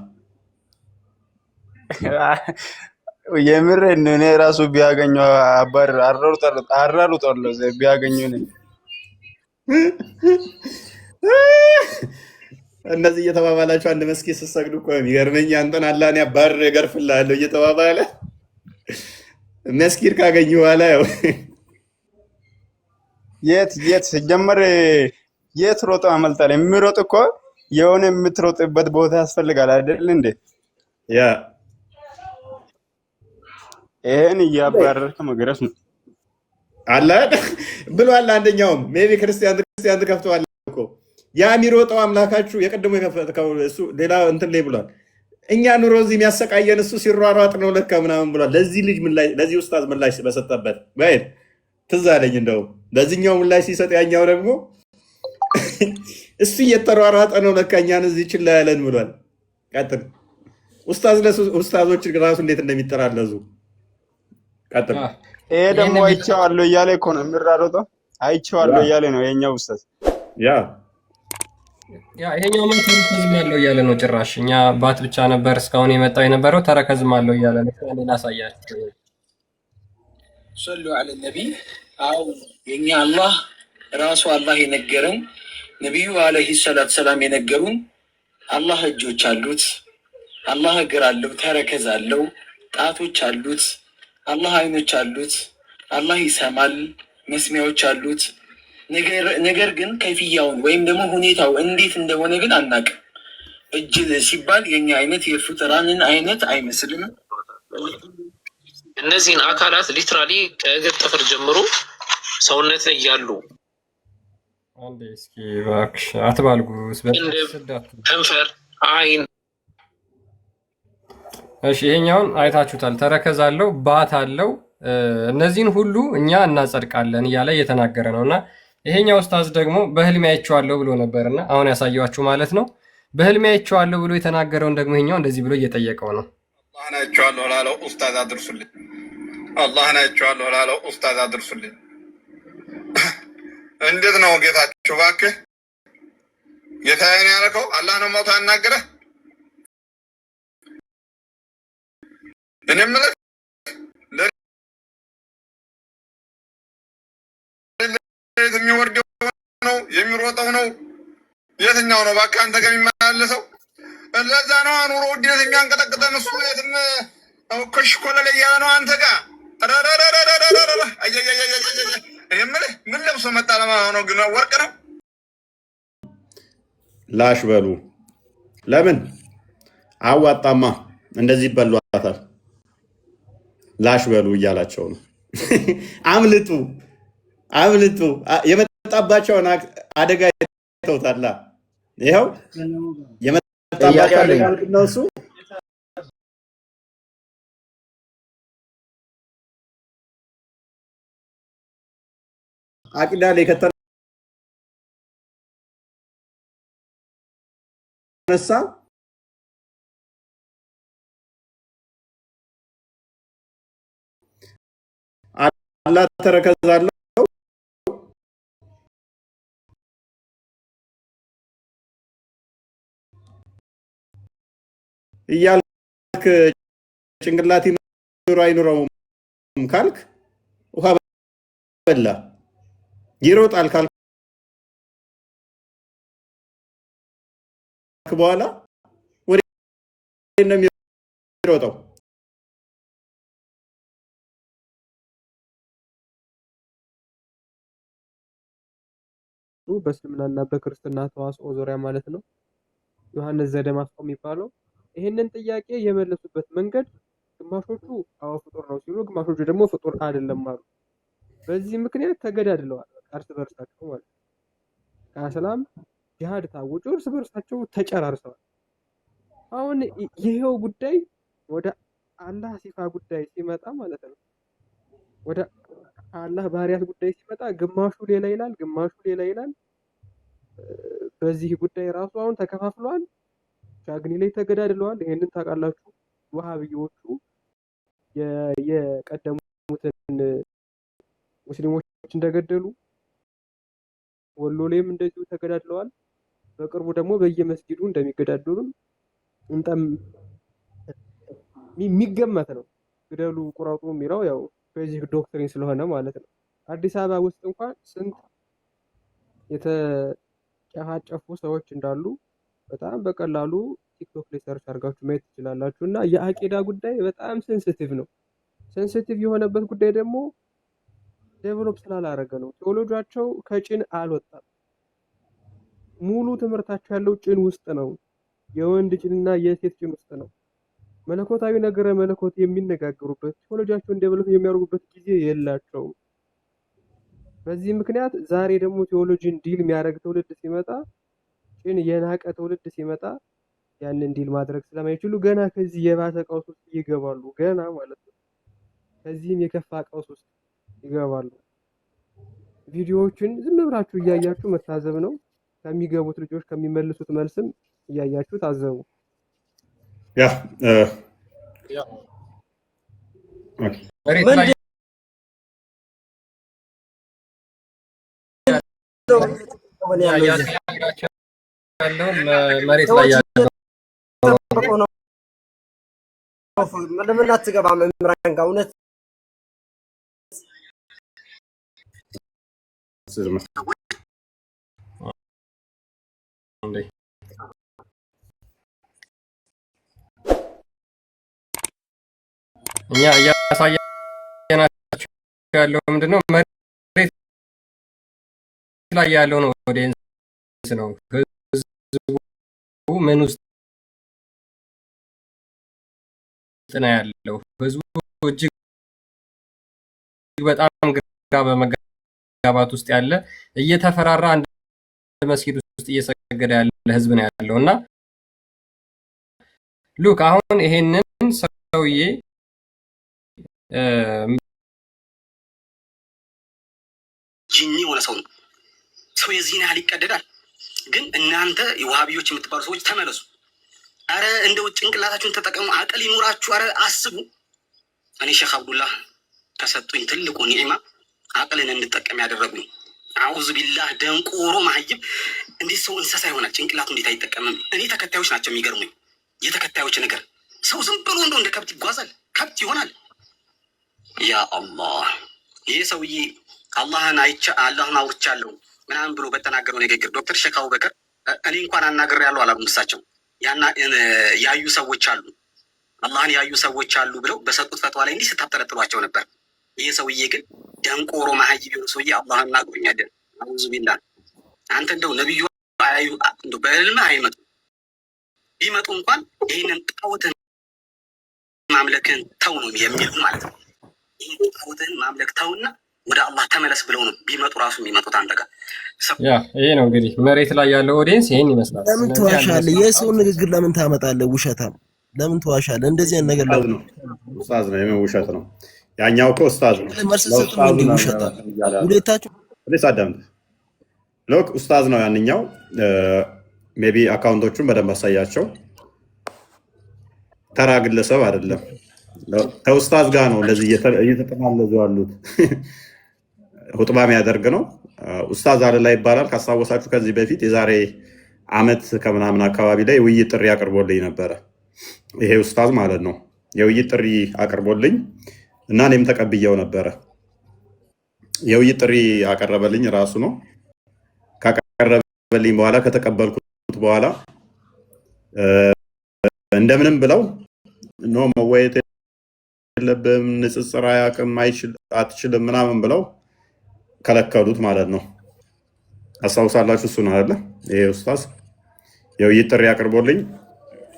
የምር እኔ ራሱ ቢያገኘው አባር አራሩጣለሁ ቢያገኘው ነው። እነዚህ እየተባባላችሁ አንድ መስጊድ ስትሰግዱ እኮ የሚገርመኝ አንተን አላህ እኔ አባር እገርፍልሃለሁ እየተባባለ መስጊድ ካገኙ በኋላ ያው የት ሲጀመር የት ሮጦ አመልጣል? የሚሮጥ እኮ የሆነ የምትሮጥበት ቦታ ያስፈልጋል አይደል እንዴ? ያ ይሄን እያባረርክ መግረፍ ነው አለ ብሏል። አንደኛውም ሜቢ ክርስቲያን ትከፍተዋል እኮ ያ የሚሮጠው አምላካችሁ የቀድሞ የከፈተው እሱ ሌላ እንትን ላይ ብሏል። እኛ ኑሮ እዚህ የሚያሰቃየን እሱ ሲሯሯጥ ነው ለካ ምናምን ብሏል። ለዚህ ልጅ ለዚህ ኡስታዝ ምላሽ በሰጠበት ወይ ትዝ አለኝ። እንደው ለዚህኛው ምላሽ ሲሰጥ ያኛው ደግሞ እሱ እየተሯሯጠ ነው ለካ እኛን እዚህ ችላ ያለን ብሏል። ቀጥል ኡስታዝ ኡስታዞች ራሱ እንዴት እንደሚጠራለዙ ቀጥል። ይሄ ደግሞ አይቼዋለሁ እያለ እኮ ነው የሚራሮጠው። አይቼዋለሁ እያለ ነው የኛው ኡስታዝ። ያ ይሄኛው ምን ተረከዝም አለው እያለ ነው ጭራሽ። እኛ ባት ብቻ ነበር እስካሁን የመጣው የነበረው ተረከዝም አለው እያለ ነው። ሌላ አሳያችሁ። ሰሉ ዐለ ነቢይ። አው የኛ አላህ ራሱ አላህ የነገረን ነቢዩ አለይሂ ሰላቱ ሰላም የነገሩን አላህ እጆች አሉት፣ አላህ እግር አለው፣ ተረከዝ አለው፣ ጣቶች አሉት፣ አላህ አይኖች አሉት፣ አላህ ይሰማል፣ መስሚያዎች አሉት። ነገር ግን ከይፍያውን ወይም ደግሞ ሁኔታው እንዴት እንደሆነ ግን አናውቅም። እጅ ሲባል የኛ አይነት የፍጡራንን አይነት አይመስልም። እነዚህን አካላት ሊትራሊ ከእግር ጥፍር ጀምሮ ሰውነት ላይ ያሉ አንዴ እስኪ እባክሽ አትባልጉ። ከንፈር፣ አይን። እሺ ይሄኛውን አይታችሁታል። ተረከዝ አለው፣ ባት አለው። እነዚህን ሁሉ እኛ እናጸድቃለን እያለ እየተናገረ ነውና ይሄኛው ኡስታዝ ደግሞ በህልሜ አይቼዋለሁ ብሎ ነበርና አሁን ያሳየዋችሁ ማለት ነው። በህልሜ አይቼዋለሁ ብሎ የተናገረውን ደግሞ ይሄኛው እንደዚህ ብሎ እየጠየቀው ነው። አላህን አይቼዋለሁ ላለው ኡስታዝ አድርሱልኝ። አላህን አይቼዋለሁ ላለው ኡስታዝ አድርሱልኝ። እንዴት ነው ጌታችሁ? እባክህ ጌታዬን ያልከው አላህ ነው ሞቶ ያናገረህ? እኔ የምልህ የሚወርደው ነው የሚሮጠው ነው የትኛው ነው? እባክህ አንተ ጋር የሚመላለሰው ለዛ ነው ኑሮ ውድነት የሚያንቀጠቅጠን እሱ የትም ከሽኮለለ እያለ ነው አንተ ጋር የምልህ ምን ለብሶ መጣ ለማለት ነው? ግን ወርቅ ነው ላሽ በሉ። ለምን አዋጣማ እንደዚህ ይበሏታል። ላሽ በሉ እያላቸው ነው። አምልጡ አምልጡ። የመጣባቸውን አደጋ ይተውታላ። ይኸው ታጣላችሁ ማለት ነው እሱ አቂዳ ላይ ከተነሳ አላህ ተረከዛለሁ እያልክ ጭንቅላት ይኑር አይኑረውም ካልክ ውሃ በላ ይሮጣል ካልክ በኋላ ወደ ነው የሚሮጠው። በእስልምናና በክርስትና ተዋጽኦ ዙሪያ ማለት ነው ዮሐንስ ዘደማስቆ የሚባለው ይሄንን ጥያቄ የመለሱበት መንገድ ግማሾቹ አዎ ፍጡር ነው ሲሉ፣ ግማሾቹ ደግሞ ፍጡር አይደለም አሉ። በዚህ ምክንያት ተገዳድለዋል እርስ በርሳቸው ማለት ነው። ከእስላም ጂሃድ ታውጆ እርስ በርሳቸው ተጨራርሰዋል። አሁን ይሄው ጉዳይ ወደ አላህ ሲፋ ጉዳይ ሲመጣ ማለት ነው ወደ አላህ ባህሪያት ጉዳይ ሲመጣ ግማሹ ሌላ ይላል፣ ግማሹ ሌላ ይላል። በዚህ ጉዳይ ራሱ አሁን ተከፋፍሏል። ሻግኒ ላይ ተገዳድለዋል። ይሄንን ታውቃላችሁ። ወሃቢዮቹ የቀደሙትን ሙስሊሞች እንደገደሉ ወሎ ላይም እንደዚሁ ተገዳድለዋል። በቅርቡ ደግሞ በየመስጊዱ እንደሚገዳደሉም የሚገመት ነው። ግደሉ ቁረጡ የሚለው ያው ቤዚክ ዶክትሪን ስለሆነ ማለት ነው። አዲስ አበባ ውስጥ እንኳን ስንት የተጨፋጨፉ ሰዎች እንዳሉ በጣም በቀላሉ ቲክቶክ ላይ ሰርች አድርጋችሁ ማየት ትችላላችሁ። እና የአቂዳ ጉዳይ በጣም ሴንሲቲቭ ነው። ሴንሲቲቭ የሆነበት ጉዳይ ደግሞ ዴቨሎፕ ስላላረገ ነው። ቴዎሎጂያቸው ከጭን አልወጣም። ሙሉ ትምህርታቸው ያለው ጭን ውስጥ ነው። የወንድ ጭንና የሴት ጭን ውስጥ ነው። መለኮታዊ ነገረ መለኮት የሚነጋገሩበት ቴዎሎጂያቸውን ዴቨሎፕ የሚያደርጉበት ጊዜ የላቸውም። በዚህ ምክንያት ዛሬ ደግሞ ቴዎሎጂን ዲል የሚያደርግ ትውልድ ሲመጣ፣ ጭን የናቀ ትውልድ ሲመጣ ያንን ዲል ማድረግ ስለማይችሉ ገና ከዚህ የባሰ ቀውስ ውስጥ ይገባሉ። ገና ማለት ነው ከዚህም የከፋ ቀውስ ውስጥ ይገባሉ። ቪዲዮዎችን ዝም ብላችሁ እያያችሁ መታዘብ ነው። ከሚገቡት ልጆች ከሚመልሱት መልስም እያያችሁ ታዘቡ። መሬት ላይ ለምን አትገባም? መምህራን ጋር እውነት እኛ እያሳየናችሁ ያለው ምንድነው? መሬት ላይ ያለው ነው። ኦዲየንስ ነው። ህዝቡ ምን ውስጥ ነው ያለው? ህዝቡ እጅግ በጣም ግራ በመጋባት ውስጥ ያለ እየተፈራራ አንድ መስጊድ ውስጥ እየሰገደ ያለ ህዝብ ነው ያለው እና ሉክ አሁን ይሄንን ሰውዬ ጂኒ የሆነ ሰው ነው። ሰው የዚህን ያህል ይቀደዳል። ግን እናንተ የዋሃቢዮች የምትባሉ ሰዎች ተመለሱ። አረ እንደው ጭንቅላታችሁን ተጠቀሙ፣ አቅል ይኑራችሁ። አረ አስቡ። እኔ ሼክ አብዱላህ ከሰጡኝ ትልቁ ኒዕማ አቅልን እንድጠቀም ያደረጉኝ። አዑዙ ቢላህ ደንቆሮ ማህይብ። እንዴት ሰው እንስሳ ይሆናል? ጭንቅላቱ እንዴት አይጠቀምም? እኔ ተከታዮች ናቸው የሚገርሙኝ። የተከታዮች ነገር ሰው ዝም ብሎ እንደው እንደ ከብት ይጓዛል፣ ከብት ይሆናል። ያ አላህ ይሄ ሰውዬ አላህን አውርቻለሁ ምናምን ብሎ በተናገረው ንግግር ዶክተር ሼክ አቡበከር እኔ እንኳን አናግሬያለሁ አላሉም። እሳቸው ያዩ ሰዎች አሉ፣ አላህን ያዩ ሰዎች አሉ ብለው በሰጡት ፈትዋ ላይ እንዲህ ስታብጠለጥሏቸው ነበር። ይህ ሰውዬ ግን ደንቆሮ ማህይብ የሆነ ሰውዬ አላህን ናግሮኛለን። አዑዙ ቢላህ። አንተ እንደው ነቢዩ አያዩ እንደው በህልም አይመጡ፣ ቢመጡ እንኳን ይህንን ጣዖትን ማምለክን ተው ነው የሚሉ ማለት ነው። ይህን ጣዖትን ማምለክ ተውና ወደ አላህ ተመለስ ብለው ነው ቢመጡ ራሱ የሚመጡት አንተ ጋር። ያ ይሄ ነው እንግዲህ መሬት ላይ ያለው ኦዲየንስ ይሄን ይመስላል። ለምን ትዋሻለህ? የሰው ንግግር ለምን ታመጣለህ? ውሸታም ለምን ትዋሻለህ? እንደዚህ አይነት ነገር ለምን ነው? ኡስታዝ ነው የምን ውሸት ነው? ያኛው እኮ ኡስታዝ ነው። መልስ ሰጡ እንዴ? ውሸታም ሁለታችሁ ፕሊስ አዳምጥ። ሎክ ኡስታዝ ነው ያንኛው። ሜቢ አካውንቶቹን በደንብ አሳያቸው። ተራ ግለሰብ አይደለም። ከኡስታዝ ጋር ነው እንደዚህ እየተጠማለዙ ያሉት። ሁጥባ የሚያደርግ ነው። ኡስታዝ አለላ ይባላል። ካስታወሳችሁ ከዚህ በፊት የዛሬ አመት ከምናምን አካባቢ ላይ የውይይት ጥሪ አቅርቦልኝ ነበረ። ይሄ ኡስታዝ ማለት ነው። የውይይት ጥሪ አቅርቦልኝ እና እኔም ተቀብየው ነበረ። የውይይት ጥሪ አቀረበልኝ ራሱ ነው። ካቀረበልኝ በኋላ ከተቀበልኩት በኋላ እንደምንም ብለው ኖ መወየት የለብም ንጽጽር አያውቅም አትችልም ምናምን ብለው ከለከሉት ማለት ነው። አስታውሳላችሁ? እሱን አይደለ? ይሄ ኡስታዝ የውይይት ጥሪ አቅርቦልኝ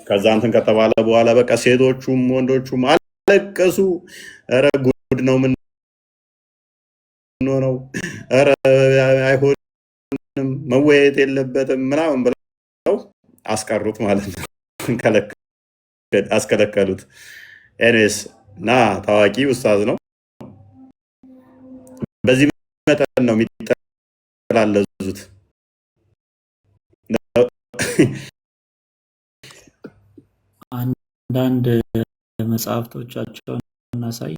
ከዛ እንትን ከተባለ በኋላ በቃ ሴቶቹም ወንዶቹም አለቀሱ። ኧረ ጉድ ነው ምን ነው? ኧረ አይሆንም መወያየት የለበትም ምናምን ብለው አስቀሩት ማለት ነው። አስከለከሉት። ኤኒዌይስ እና ታዋቂ ኡስታዝ ነው። በዚህ መጠን ነው የሚጠላለዙት። አንዳንድ መጽሐፍቶቻቸውን እናሳይ።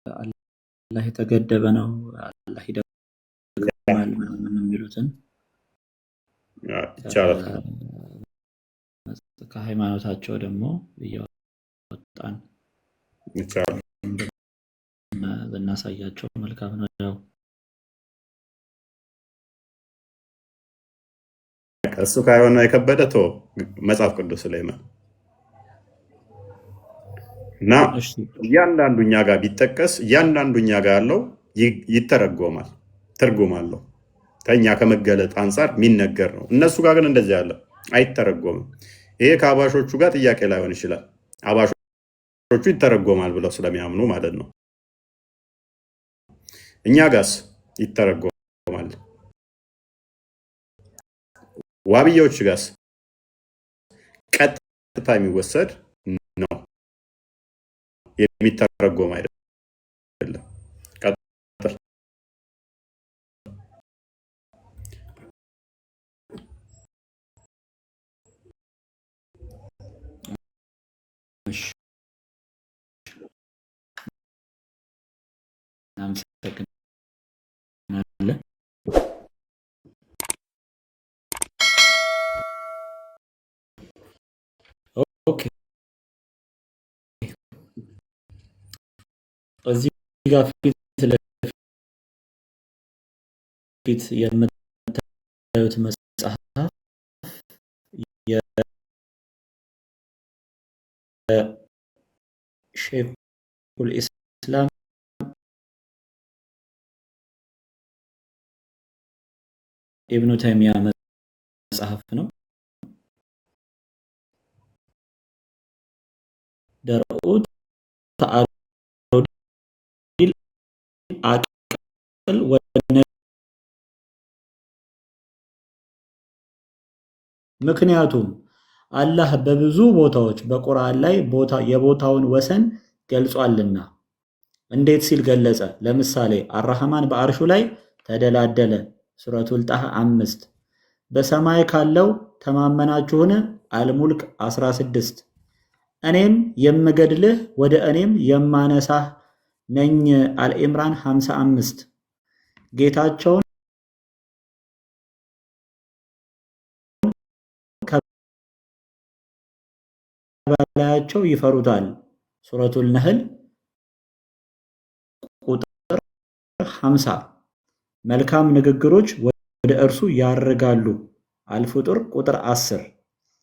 አላህ የተገደበ ነው፣ አላህ ይደግማል ምናምን የሚሉትን ይቻላል። ከሃይማኖታቸው ደግሞ እያወጣን ይቻላል ብናሳያቸው መልካም ነው። ያው እሱ ካይሆነ የከበደ ቶ መጽሐፍ ቅዱስ ላይ እና እያንዳንዱ እኛ ጋር ቢጠቀስ እያንዳንዱ እኛ ጋር ያለው ይተረጎማል፣ ትርጉም አለው። ከኛ ከመገለጥ አንጻር የሚነገር ነው። እነሱ ጋር ግን እንደዚህ ያለ አይተረጎምም። ይሄ ከአባሾቹ ጋር ጥያቄ ላይሆን ይችላል። አባሾቹ ይተረጎማል ብለው ስለሚያምኑ ማለት ነው። እኛ ጋርስ ይተረጎማል። ዋብያዎች ጋርስ ቀጥታ የሚወሰድ ነው፣ የሚተረጎም አይደለም። እናመሰግናለን። ኦኬ እዚህ ጋር ፊት ለፊት የምታዩት መጽሐፍ የሼኹል ኢስላም ኢብኑ ተይሚያ መጽሐፍ ነው። ደርኡ ተአሩዲል አቅል ምክንያቱም አላህ በብዙ ቦታዎች በቁርአን ላይ የቦታውን ወሰን ገልጿልና። እንዴት ሲል ገለጸ? ለምሳሌ አርራህማን በአርሹ ላይ ተደላደለ፣ ሱረቱል ጣህ 5። በሰማይ ካለው ተማመናችሁን? አልሙልክ 16። እኔም የምገድልህ ወደ እኔም የማነሳህ ነኝ፣ አልኢምራን 55። ጌታቸውን በላያቸው ይፈሩታል፣ ሱረቱል ነህል ቁጥር 50። መልካም ንግግሮች ወደ እርሱ ያርጋሉ፣ አልፍጡር ቁጥር 10።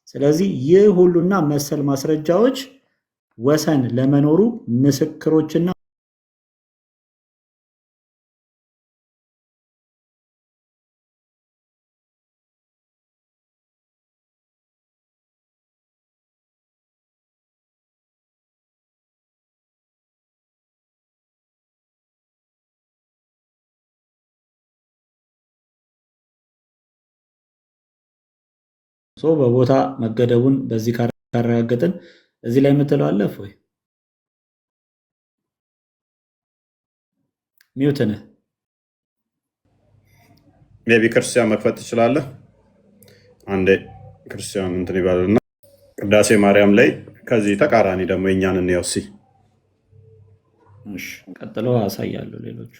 ስለዚህ ይህ ሁሉና መሰል ማስረጃዎች ወሰን ለመኖሩ ምስክሮችና በቦታ መገደቡን በዚህ ካረጋገጥን እዚህ ላይ የምትለው አለ ወይ? ሚውት ነህ። ሜቢ ክርስቲያን መክፈት ትችላለህ። አንዴ ክርስቲያን እንትን ይባልና ቅዳሴ ማርያም ላይ ከዚህ ተቃራኒ ደግሞ የኛን እንየው። እሺ ቀጥለው አሳያለሁ ሌሎቹ።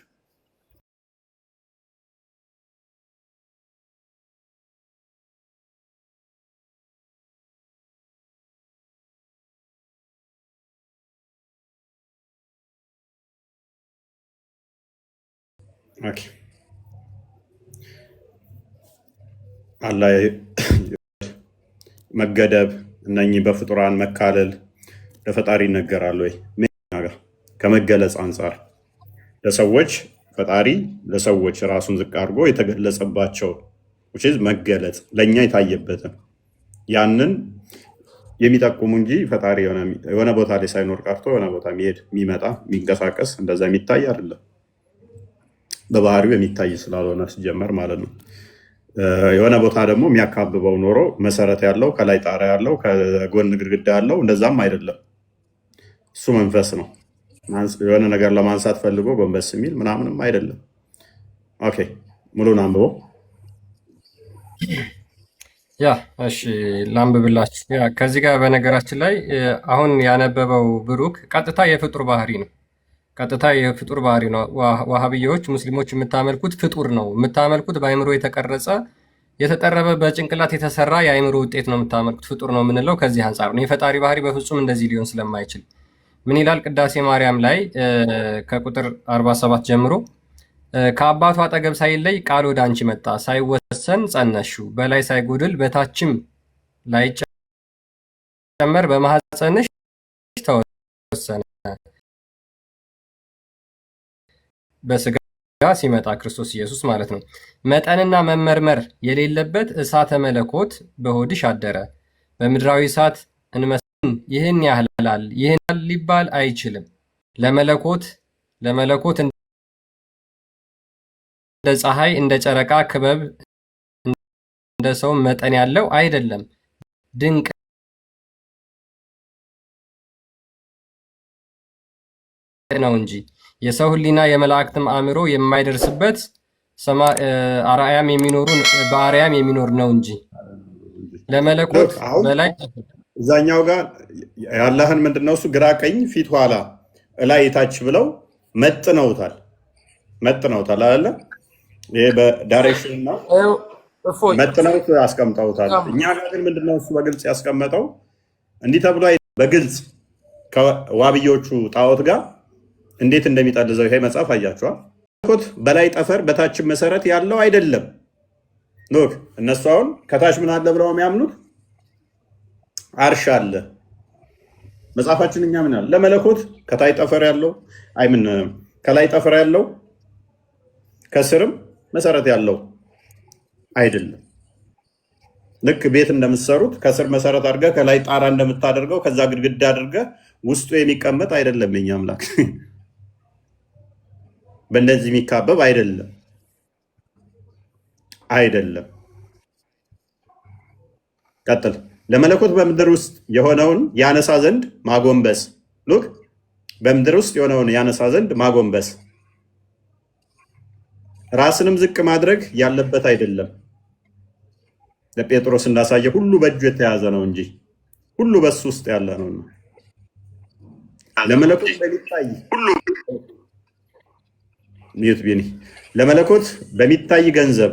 ኦኬ አላህ መገደብ እነኚህ በፍጡራን መካለል ለፈጣሪ ይነገራል ወይ? ከመገለጽ አንጻር ለሰዎች ፈጣሪ ለሰዎች ራሱን ዝቅ አድርጎ የተገለጸባቸው መገለጽ ለእኛ የታየበትን ያንን የሚጠቁሙ እንጂ ፈጣሪ የሆነ ቦታ ላይ ሳይኖር ቀርቶ የሆነ ቦታ የሚሄድ የሚመጣ የሚንቀሳቀስ እንደዛ የሚታይ አይደለም። በባህሪው የሚታይ ስላልሆነ ሲጀመር ማለት ነው። የሆነ ቦታ ደግሞ የሚያካብበው ኖሮ መሰረት ያለው ከላይ ጣራ ያለው ከጎን ግድግዳ ያለው እንደዛም አይደለም። እሱ መንፈስ ነው። የሆነ ነገር ለማንሳት ፈልጎ ጎንበስ የሚል ምናምንም አይደለም። ኦኬ ሙሉን አንብቦ እሺ ላንብብላችሁ። ከዚህ ጋር በነገራችን ላይ አሁን ያነበበው ብሩክ ቀጥታ የፍጡር ባህሪ ነው። ቀጥታ የፍጡር ባህሪ ነው። ዋሃብያዎች ሙስሊሞች የምታመልኩት ፍጡር ነው የምታመልኩት፣ በአይምሮ የተቀረጸ የተጠረበ በጭንቅላት የተሰራ የአይምሮ ውጤት ነው የምታመልኩት፣ ፍጡር ነው የምንለው ከዚህ አንጻር ነው። የፈጣሪ ባህሪ በፍጹም እንደዚህ ሊሆን ስለማይችል ምን ይላል ቅዳሴ ማርያም ላይ ከቁጥር 47 ጀምሮ ከአባቱ አጠገብ ሳይለይ ቃል ወደ አንቺ መጣ፣ ሳይወሰን ጸነሽው፣ በላይ ሳይጎድል በታችም ላይጨመር በማህፀንሽ ተወሰነ። በስጋ ሲመጣ ክርስቶስ ኢየሱስ ማለት ነው። መጠንና መመርመር የሌለበት እሳተ መለኮት በሆድሽ አደረ። በምድራዊ እሳት እንመስል ይህን ያህላል ይህን ሊባል አይችልም። ለመለኮት እንደ ፀሐይ እንደ ጨረቃ ክበብ እንደ ሰው መጠን ያለው አይደለም። ድንቅ ነው እንጂ የሰው ሕሊና የመላእክትም አእምሮ የማይደርስበት አርአያም የሚኖር ነው እንጂ ለመለኮት በላይ እዛኛው ጋር ያላህን ምንድነው እሱ ግራ ቀኝ ፊት ኋላ እላይ ታች ብለው መጥነውታል አይደለ? ይሄ በዳይሬክሽን ነው መጥነውት ያስቀምጠውታል። እኛ ጋር ግን ምንድነው እሱ በግልጽ ያስቀመጠው እንዲህ ተብሎ በግልጽ ከዋብዮቹ ጣዖት ጋር እንዴት እንደሚጠልዘው ይሄ መጽሐፍ አያችኋል። በላይ ጠፈር በታችን መሰረት ያለው አይደለም። ሎክ እነሱ አሁን ከታች ምን አለ ብለው የሚያምኑት አርሽ አለ። መጽሐፋችን እኛ ምን አለ ለመለኮት ከታይ ጠፈር ያለው ከላይ ጠፈር ያለው ከስርም መሰረት ያለው አይደለም። ልክ ቤት እንደምትሰሩት ከስር መሰረት አድርገህ ከላይ ጣራ እንደምታደርገው ከዛ ግድግዳ አድርገህ ውስጡ የሚቀመጥ አይደለም። የኛ አምላክ በእንደዚህ የሚካበብ አይደለም። ቀጥል። ለመለኮት በምድር ውስጥ የሆነውን ያነሳ ዘንድ ማጎንበስ። ሉክ በምድር ውስጥ የሆነውን ያነሳ ዘንድ ማጎንበስ ራስንም ዝቅ ማድረግ ያለበት አይደለም። ለጴጥሮስ እንዳሳየ ሁሉ በእጁ የተያዘ ነው እንጂ ሁሉ በሱ ውስጥ ያለ ነው። ለመለኮት በሚታይ ለመለኮት በሚታይ ገንዘብ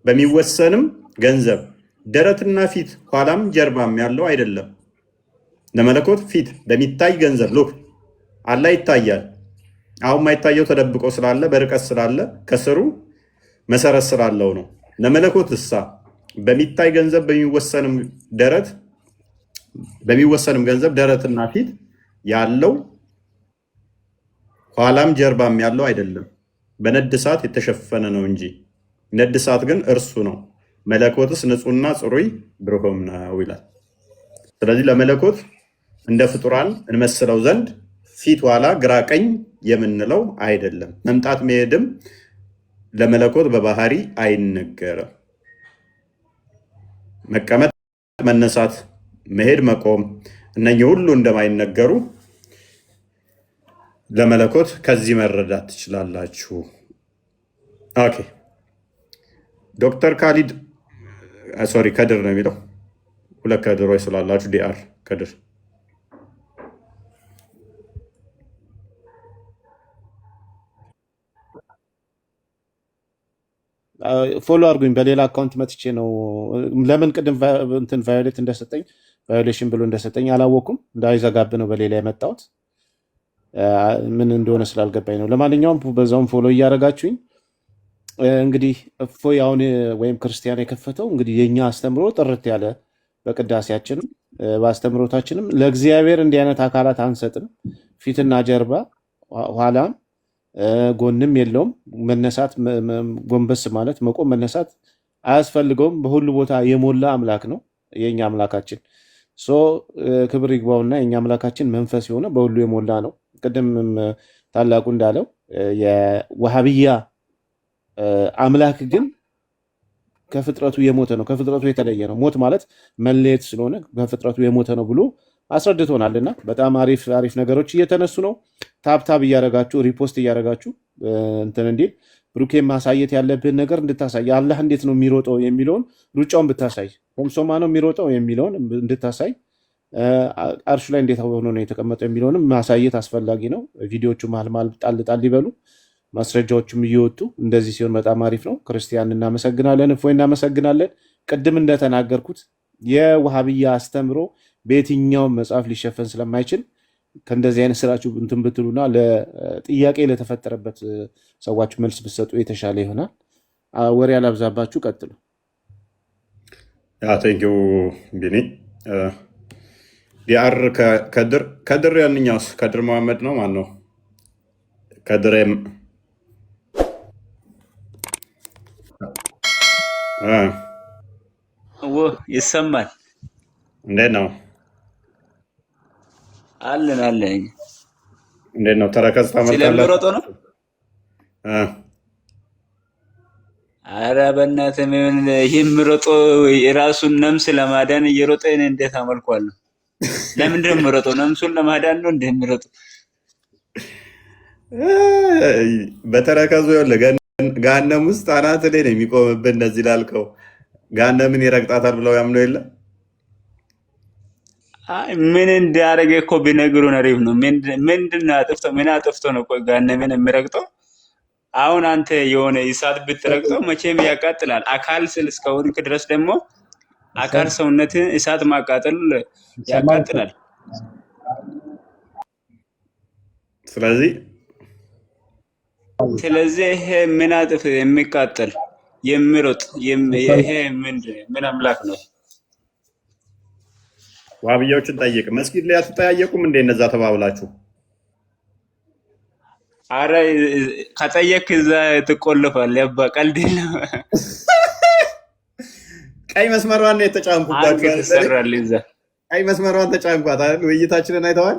በሚወሰንም ገንዘብ ደረትና ፊት ኋላም ጀርባም ያለው አይደለም። ለመለኮት ፊት በሚታይ ገንዘብ ሉክ አላ ይታያል። አሁን ማይታየው ተደብቆ ስላለ በርቀት ስላለ ከስሩ መሰረት ስላለው ነው። ለመለኮት እሳ በሚታይ ገንዘብ በሚወሰንም ገንዘብ ደረትና ፊት ያለው ኋላም ጀርባም ያለው አይደለም። በነድ እሳት የተሸፈነ ነው እንጂ ነድ እሳት ግን እርሱ ነው። መለኮትስ ንጹህና ጽሩይ ብሩህም ነው ይላል። ስለዚህ ለመለኮት እንደ ፍጡራን እንመስለው ዘንድ ፊት ኋላ ግራ ቀኝ የምንለው አይደለም። መምጣት መሄድም ለመለኮት በባህሪ አይነገርም። መቀመጥ መነሳት፣ መሄድ፣ መቆም እነኚህ ሁሉ እንደማይነገሩ ለመለኮት ከዚህ መረዳት ትችላላችሁ። ኦኬ ዶክተር ካሊድ ሶሪ ከድር ነው የሚለው። ሁለት ከድሮች ስላላችሁ ዲአር ከድር ፎሎ አድርጉኝ። በሌላ አካውንት መጥቼ ነው። ለምን ቅድም እንትን ቫዮሌት እንደሰጠኝ ቫዮሌሽን ብሎ እንደሰጠኝ አላወኩም። እንዳይዘጋብ ነው በሌላ የመጣሁት። ምን እንደሆነ ስላልገባኝ ነው። ለማንኛውም በዛውም ፎሎ እያደረጋችሁኝ እንግዲህ እፎይ አሁን ወይም ክርስቲያን የከፈተው እንግዲህ የኛ አስተምሮ ጥርት ያለ በቅዳሴያችንም በአስተምሮታችንም ለእግዚአብሔር እንዲህ አይነት አካላት አንሰጥም። ፊትና ጀርባ ኋላም ጎንም የለውም። መነሳት ጎንበስ ማለት መቆም መነሳት አያስፈልገውም። በሁሉ ቦታ የሞላ አምላክ ነው የኛ አምላካችን። ክብር ይግባውና የኛ አምላካችን መንፈስ የሆነ በሁሉ የሞላ ነው። ቅድም ታላቁ እንዳለው የዋሃብያ አምላክ ግን ከፍጥረቱ የሞተ ነው፣ ከፍጥረቱ የተለየ ነው። ሞት ማለት መለየት ስለሆነ ከፍጥረቱ የሞተ ነው ብሎ አስረድቶናልና በጣም አሪፍ አሪፍ ነገሮች እየተነሱ ነው። ታብታብ እያደረጋችሁ ሪፖስት እያደረጋችሁ እንትን እንዲል ብሩኬን ማሳየት ያለብህን ነገር እንድታሳይ፣ አላህ እንዴት ነው የሚሮጠው የሚለውን ሩጫውን ብታሳይ፣ ሶምሶማ ነው የሚሮጠው የሚለውን እንድታሳይ፣ አርሹ ላይ እንዴት ሆኖ ነው የተቀመጠው የሚለውንም ማሳየት አስፈላጊ ነው። ቪዲዮቹ መሀል መሀል ጣል ጣል ይበሉ፣ ማስረጃዎቹም እየወጡ እንደዚህ ሲሆን በጣም አሪፍ ነው። ክርስቲያን እናመሰግናለን፣ እፎይ እናመሰግናለን። ቅድም እንደተናገርኩት የውሃብያ አስተምሮ በየትኛውም መጽሐፍ ሊሸፈን ስለማይችል ከእንደዚህ አይነት ስራችሁ እንትን ብትሉና ለጥያቄ ለተፈጠረበት ሰዎች መልስ ብትሰጡ የተሻለ ይሆናል። ወሬ አላብዛባችሁ፣ ቀጥሉ። ቴንኪው ቢኒ ዲአር ከድር ያንኛውስ ከድር መሐመድ ነው። ማን ነው ከድሬም? ይሰማል? እንዴት ነው? አለን አለን። እንዴት ነው? ተረከዝ ታመጣለህ? ስለምሮጦ ነው። ኧረ በእናትህ ምን የሚሮጦ የራሱን ነፍስ ለማዳን እየሮጠ እኔ እንዴት አመልኳለሁ? ለምንድን ነው የሚሮጠው? ነፍሱን ለማዳን ነው እንዴ የሚሮጠው? በተረከዙ ገሃነም ውስጥ አናት ላይ ነው የሚቆምብህ። እንደዚህ ላልከው ገሃነምን ይረግጣታል ብለው ያምኑ የለ? ምን እንዳደረገ እኮ ቢነግሩን አሪፍ ነው። ምንድን ነው አጥፍቶ ምን አጥፍቶ ነው ቆይ ገሃነምን የሚረግጠው? አሁን አንተ የሆነ እሳት ብትረግጠው መቼም ያቃጥላል። አካል ስል እስከሆንክ ድረስ ደግሞ አካል ሰውነትን እሳት ማቃጠል ያቃጥላል። ስለዚህ ይሄ ምን አጥፍ የሚቃጠል የሚሮጥ ይሄ ምን አምላክ ነው? ዋብያዎችን ጠይቅ። መስጊድ ላይ አትጠያየቁም እንዴ እነዛ ተባብላችሁ? አረ ከጠየቅ እዛ ትቆልፋል። ያባ ቀልድ የለም። ቀይ መስመሯን ነው የተጫንኩባት። ተሰራል እዛ ቀይ መስመሯን ተጫንኳት አይደል? ውይይታችንን አይተዋል።